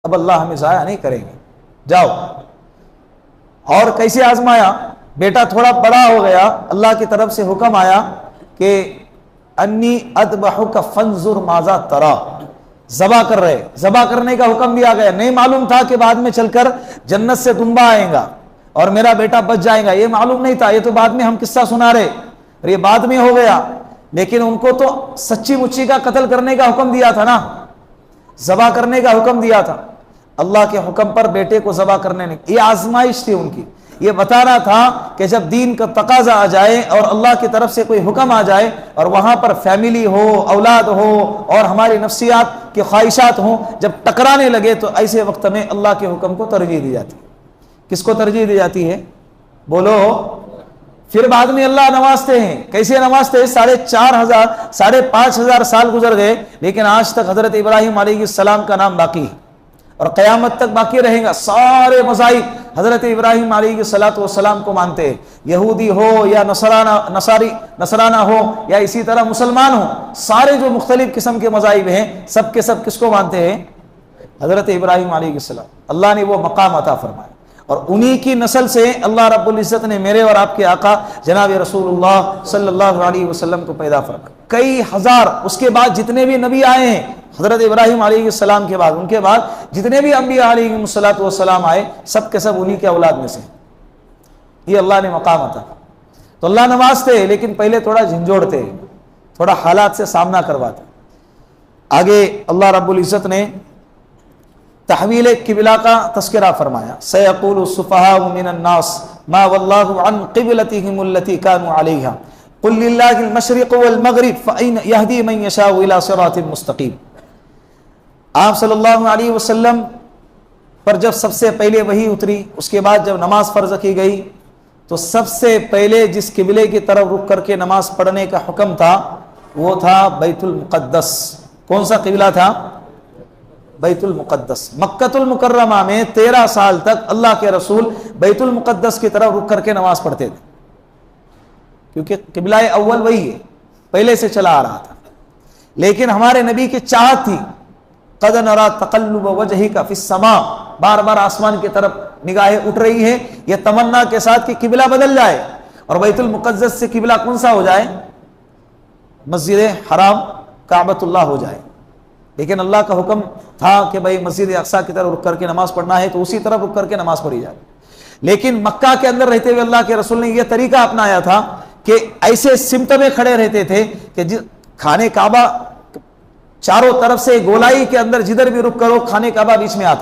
اب اللہ ہمیں ضائع نہیں کریں گے، جاؤ۔ اور کیسے آزمایا؟ بیٹا تھوڑا بڑا ہو گیا، اللہ کی طرف سے حکم آیا کہ انی اذبحک فانظر ماذا تری، ذبح کر رہے، ذبح کرنے کا حکم دیا گیا۔ نہیں معلوم تھا کہ بعد میں چل کر جنت سے دمبا آئیں گا اور میرا بیٹا بچ جائے گا، یہ معلوم نہیں تھا، یہ تو بعد میں ہم قصہ سنا رہے اور یہ بعد میں ہو گیا۔ لیکن ان کو تو سچی مچی کا قتل کرنے کا حکم دیا تھا نا، ذبح کرنے کا حکم دیا تھا، اللہ کے حکم پر بیٹے کو ذبح کرنے نہیں۔ یہ آزمائش تھی ان کی، یہ بتانا تھا کہ جب دین کا تقاضا آ جائے اور اللہ کی طرف سے کوئی حکم آ جائے اور وہاں پر فیملی ہو، اولاد ہو اور ہماری نفسیات کی خواہشات ہوں، جب ٹکرانے لگے تو ایسے وقت میں اللہ کے حکم کو ترجیح دی جاتی ہے۔ کس کو ترجیح دی جاتی ہے؟ بولو۔ پھر بعد میں اللہ نوازتے ہیں، کیسے نوازتے ہیں؟ 5,500 سال گزر گئے لیکن آج تک حضرت ابراہیم علیہ السلام کا نام باقی ہے اور قیامت تک باقی رہے گا۔ سارے مذاہب حضرت ابراہیم علیہ السلام کو مانتے ہیں، یہودی ہو یا نصرانہ ہو یا اسی طرح مسلمان ہو، سارے جو مختلف قسم کے مذاہب ہیں سب کے سب کس کو مانتے ہیں؟ حضرت ابراہیم علیہ السلام۔ اللہ نے وہ مقام عطا فرمایا اور انہی کی نسل سے اللہ رب العزت نے میرے اور آپ کے آقا جناب رسول اللہ صلی اللہ علیہ وسلم کو پیدا فرمایا۔ کئی ہزار اس کے بعد جتنے بھی نبی آئے ہیں حضرت ابراہیم علیہ السلام کے بعد، ان کے بعد جتنے بھی انبیاء علیہ السلام آئے سب کے سب انہی کے اولاد میں سے، یہ اللہ نے مقام عطا۔ تو اللہ نوازتے ہیں لیکن پہلے تھوڑا جھنجھوڑتے، تھوڑا حالات سے سامنا کرواتے۔ آگے اللہ رب العزت نے تحویل قبلہ کا تذکرہ فرمایا، سیقول السفہاء من الناس ما واللہ عن قبلتہم التی کانوا علیہا قل للہ المشرق والمغرب فأین یہدی من یشاء الی صراط مستقیم۔ آپ صلی اللہ علیہ وسلم پر جب سب سے پہلے وحی اتری، اس کے بعد جب نماز فرض کی گئی تو سب سے پہلے جس قبلے کی طرف رخ کر کے نماز پڑھنے کا حکم تھا وہ تھا بیت المقدس۔ کون سا قبلہ تھا؟ بیت المقدس۔ مکۃ المکرمہ میں 13 سال تک اللہ کے رسول بیت المقدس کی طرف رخ کر کے نماز پڑھتے تھے، کیونکہ قبلہ اول وہی ہے، پہلے سے چلا آ رہا تھا۔ لیکن ہمارے نبی کی چاہت تھی، قد نرى تقلب وجهك في السماء، بار بار آسمان کی طرف نگاہیں اٹھ رہی ہیں، یہ تمنا کے ساتھ کہ قبلہ بدل جائے اور بیت المقدس سے قبلہ کون سا ہو جائے؟ مسجد حرام کعبۃ اللہ ہو جائے۔ لیکن اللہ کا حکم تھا کہ بھائی مسجد اقصیٰ کی طرف رک کر کے نماز پڑھنا ہے تو اسی طرف رک کر کے نماز پڑھی جائے۔ لیکن مکہ کے اندر رہتے ہوئے اللہ کے رسول نے یہ طریقہ اپنایا تھا کہ ایسے سمت میں کھڑے رہتے تھے کہ خانے کعبہ چاروں طرف سے گولائی کے اندر جدھر بھی رک کرو خانے کعبہ بیچ میں آتا۔